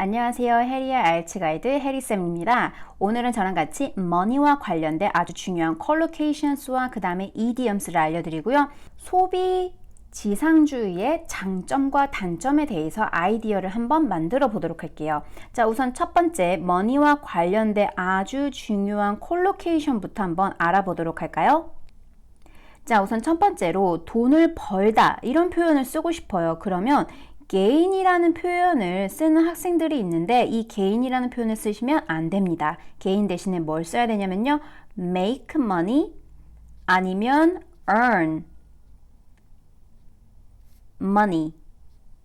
안녕하세요. 해리의 IELTS 가이드 해리쌤입니다. 오늘은 저랑 같이 money와 관련된 아주 중요한 collocations와 그 다음에 idioms를 알려드리고요. 소비 지상주의의 장점과 단점에 대해서 아이디어를 한번 만들어 보도록 할게요. 자, 우선 첫 번째 money와 관련된 아주 중요한 collocation부터 한번 알아보도록 할까요? 자, 우선 첫 번째로 돈을 벌다 이런 표현을 쓰고 싶어요. 그러면 gain이라는 표현을 쓰는 학생들이 있는데 이 gain이라는 표현을 쓰시면 안 됩니다. gain 대신에 뭘 써야 되냐면요. make money 아니면 earn money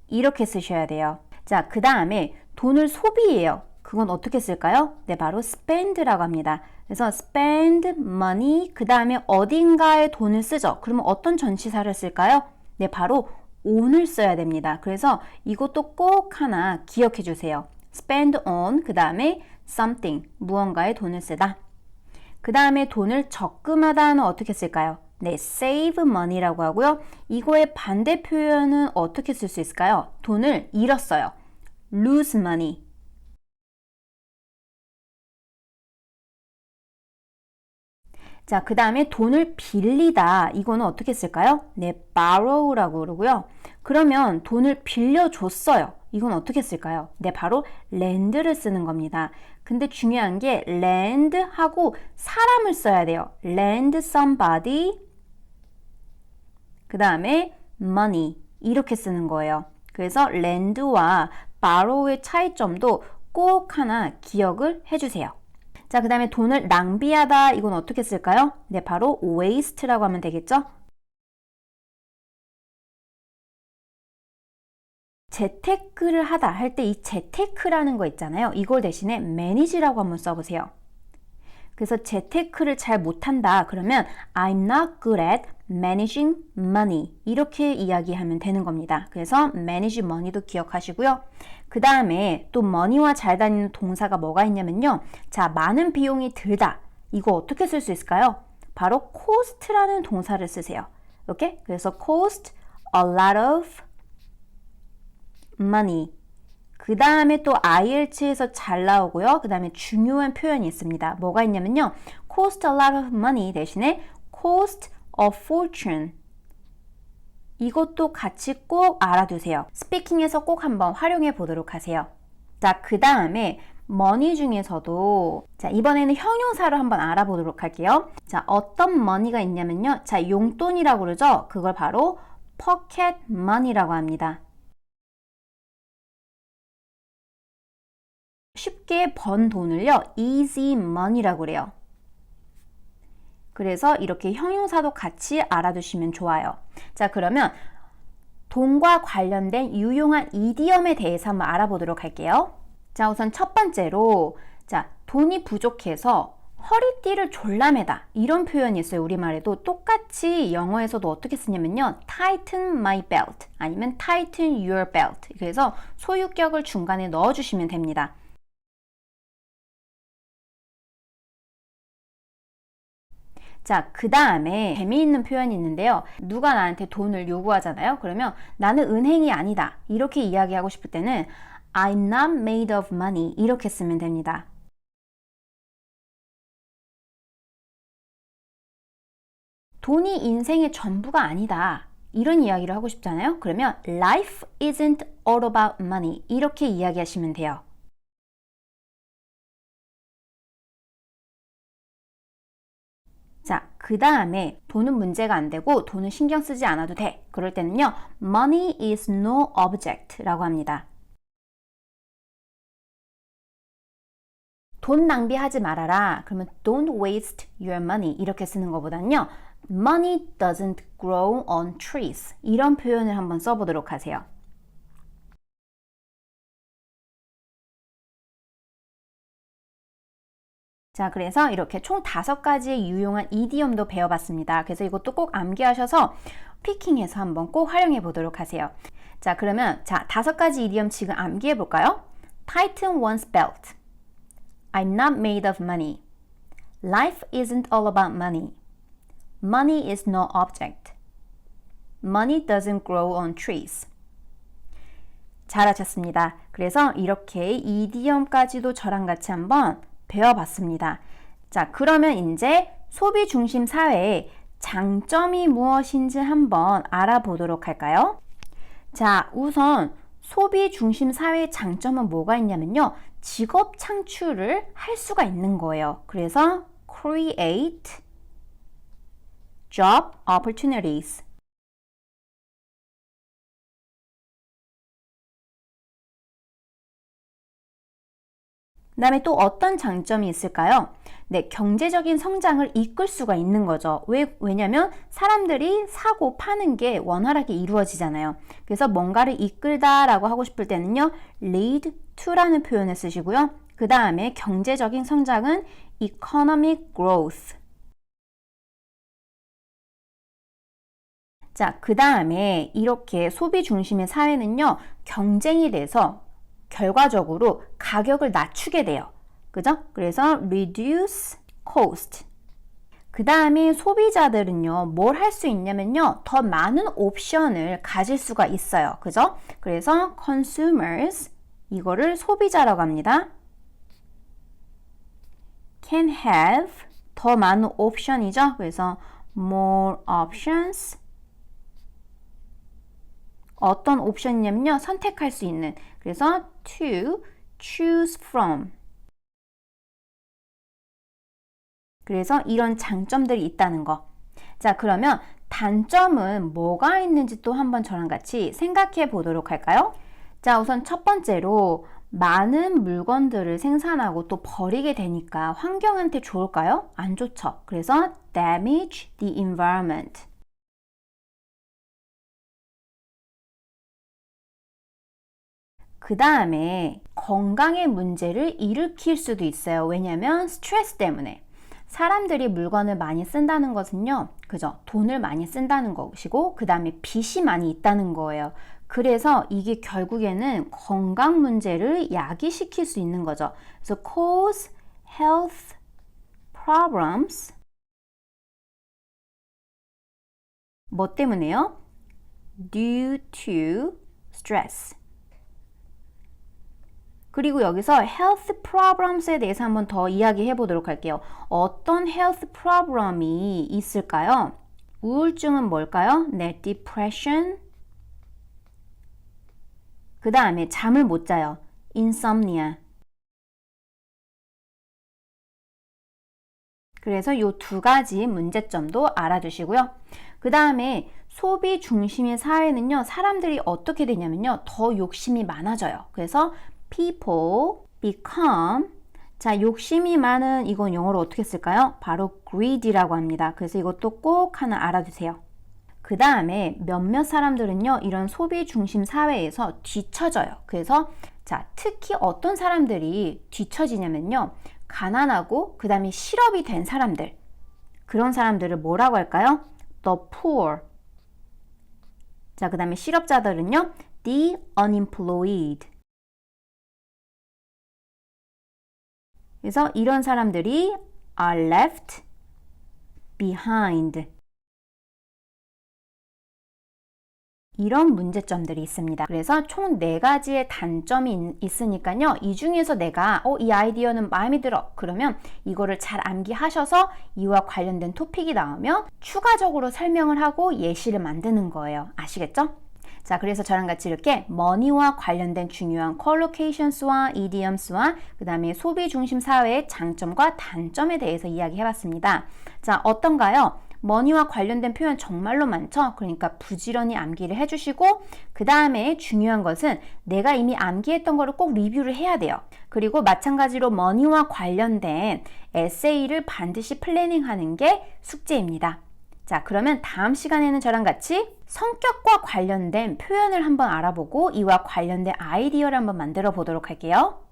이렇게 쓰셔야 돼요. 자, 그 다음에 돈을 소비해요. 그건 어떻게 쓸까요? 네, 바로 spend라고 합니다. 그래서 spend money 그 다음에 어딘가에 돈을 쓰죠. 그러면 어떤 전치사를 쓸까요? 네, 바로 on을 써야 됩니다. 그래서 이것도 꼭 하나 기억해 주세요. spend on 그 다음에 something 무언가에 돈을 쓰다. 그 다음에 돈을 적금하다는 어떻게 쓸까요? 네, save money라고 하고요. 이거의 반대 표현은 어떻게 쓸 수 있을까요? 돈을 잃었어요. lose money. 자, 그 다음에 돈을 빌리다. 이거는 어떻게 쓸까요? 네, borrow라고 그러고요. 그러면 돈을 빌려줬어요. 이건 어떻게 쓸까요? 네, 바로 lend를 쓰는 겁니다. 근데 중요한 게 lend하고 사람을 써야 돼요. lend somebody 그 다음에 money 이렇게 쓰는 거예요. 그래서 lend와 borrow의 차이점도 꼭 하나 기억을 해주세요. 자, 그 다음에 돈을 낭비하다 이건 어떻게 쓸까요? 네, 바로 waste라고 하면 되겠죠? 재테크를 하다 할 때 이 재테크라는 거 있잖아요. 이걸 대신에 manage라고 한번 써보세요. 그래서 재테크를 잘 못한다 그러면 I'm not good at managing money 이렇게 이야기하면 되는 겁니다. 그래서 manage money도 기억하시고요. 그 다음에 또 money와 잘 다니는 동사가 뭐가 있냐면요. 자, 많은 비용이 들다. 이거 어떻게 쓸 수 있을까요? 바로 cost라는 동사를 쓰세요. 오케이? 그래서 cost a lot of money. 그 다음에 또 IELTS에서 잘 나오고요. 그 다음에 중요한 표현이 있습니다. 뭐가 있냐면요. cost a lot of money 대신에 cost a fortune. 이것도 같이 꼭 알아두세요. 스피킹에서 꼭 한번 활용해 보도록 하세요. 자, 그 다음에 money 중에서도 자, 이번에는 형용사를 한번 알아보도록 할게요. 자, 어떤 money가 있냐면요. 자, 용돈이라고 그러죠. 그걸 바로 pocket money라고 합니다. 쉽게 번 돈을요, easy money라고 그래요. 그래서 이렇게 형용사도 같이 알아두시면 좋아요. 자, 그러면 돈과 관련된 유용한 이디엄에 대해서 한번 알아보도록 할게요. 자, 우선 첫 번째로 자, 돈이 부족해서 허리띠를 졸라매다 이런 표현이 있어요. 우리말에도 똑같이 영어에서도 어떻게 쓰냐면요. tighten my belt 아니면 tighten your belt. 그래서 소유격을 중간에 넣어주시면 됩니다. 자, 그 다음에 재미있는 표현이 있는데요. 누가 나한테 돈을 요구하잖아요. 그러면 나는 은행이 아니다. 이렇게 이야기하고 싶을 때는 I'm not made of money. 이렇게 쓰면 됩니다. 돈이 인생의 전부가 아니다. 이런 이야기를 하고 싶잖아요. 그러면 Life isn't all about money. 이렇게 이야기하시면 돼요. 자, 그 다음에 돈은 문제가 안 되고 돈은 신경 쓰지 않아도 돼. 그럴 때는요. Money is no object 라고 합니다. 돈 낭비하지 말아라. 그러면 don't waste your money 이렇게 쓰는 것보다는요. Money doesn't grow on trees 이런 표현을 한번 써보도록 하세요. 자, 그래서 이렇게 총 5가지의 유용한 이디엄도 배워봤습니다. 그래서 이것도 꼭 암기하셔서 피킹해서 한번 꼭 활용해 보도록 하세요. 자, 그러면 자, 5가지 이디엄 지금 암기해 볼까요? Tighten one's belt. I'm not made of money. Life isn't all about money. Money is no object. Money doesn't grow on trees. 잘하셨습니다. 그래서 이렇게 이디엄까지도 저랑 같이 한번 배워봤습니다. 자, 그러면 이제 소비 중심 사회의 장점이 무엇인지 한번 알아보도록 할까요? 자, 우선 소비 중심 사회의 장점은 뭐가 있냐면요. 직업 창출을 할 수가 있는 거예요. 그래서 create job opportunities. 그 다음에 또 어떤 장점이 있을까요? 네, 경제적인 성장을 이끌 수가 있는 거죠. 왜냐면 사람들이 사고 파는 게 원활하게 이루어지잖아요. 그래서 뭔가를 이끌다라고 하고 싶을 때는요, lead to라는 표현을 쓰시고요. 그 다음에 경제적인 성장은 economic growth. 자, 그 다음에 이렇게 소비 중심의 사회는요, 경쟁이 돼서 결과적으로 가격을 낮추게 돼요. 그죠? 그래서 reduce cost. 그 다음에 소비자들은요, 뭘 할 수 있냐면요, 더 많은 옵션을 가질 수가 있어요. 그죠? 그래서 consumers, 이거를 소비자라고 합니다. can have, 더 많은 옵션이죠. 그래서 more options. 어떤 옵션이냐면요, 선택할 수 있는. 그래서 to choose from. 그래서 이런 장점들이 있다는 거. 자, 그러면 단점은 뭐가 있는지 또 한번 저랑 같이 생각해 보도록 할까요? 자, 우선 첫 번째로 많은 물건들을 생산하고 또 버리게 되니까 환경한테 좋을까요? 안 좋죠. 그래서 damage the environment. 그 다음에 건강의 문제를 일으킬 수도 있어요. 왜냐하면 스트레스 때문에. 사람들이 물건을 많이 쓴다는 것은요, 그죠? 돈을 많이 쓴다는 것이고, 그 다음에 빚이 많이 있다는 거예요. 그래서 이게 결국에는 건강 문제를 야기시킬 수 있는 거죠. 그래서 cause health problems. 뭐 때문에요? due to stress. 그리고 여기서 health problems에 대해서 한번 더 이야기해 보도록 할게요. 어떤 health problem이 있을까요? 우울증은 뭘까요? 네, depression. 그 다음에 잠을 못 자요. insomnia. 그래서 이 두 가지 문제점도 알아두시고요. 그 다음에 소비 중심의 사회는요, 사람들이 어떻게 되냐면요, 더 욕심이 많아져요. 그래서 people become, 자, 욕심이 많은, 이건 영어로 어떻게 쓸까요? 바로 greed라고 합니다. 그래서 이것도 꼭 하나 알아두세요. 그 다음에 몇몇 사람들은요, 이런 소비 중심 사회에서 뒤처져요. 그래서 자, 특히 어떤 사람들이 뒤처지냐면요, 가난하고 그 다음에 실업이 된 사람들, 그런 사람들을 뭐라고 할까요? the poor. 자, 그 다음에 실업자들은요, the unemployed. 그래서 이런 사람들이 are left behind. 이런 문제점들이 있습니다. 그래서 총 4가지의 단점이 있으니까요. 이 중에서 내가 이 아이디어는 마음에 들어. 그러면 이거를 잘 암기하셔서 이와 관련된 토픽이 나오면 추가적으로 설명을 하고 예시를 만드는 거예요. 아시겠죠? 자, 그래서 저랑 같이 이렇게 머니와 관련된 중요한 컬로케이션스와 이디엄스와 그 다음에 소비 중심 사회의 장점과 단점에 대해서 이야기해봤습니다. 자, 어떤가요? 머니와 관련된 표현 정말로 많죠? 그러니까 부지런히 암기를 해주시고 그 다음에 중요한 것은 내가 이미 암기했던 거를 꼭 리뷰를 해야 돼요. 그리고 마찬가지로 머니와 관련된 에세이를 반드시 플래닝하는 게 숙제입니다. 자, 그러면 다음 시간에는 저랑 같이 성격과 관련된 표현을 한번 알아보고 이와 관련된 아이디어를 한번 만들어 보도록 할게요.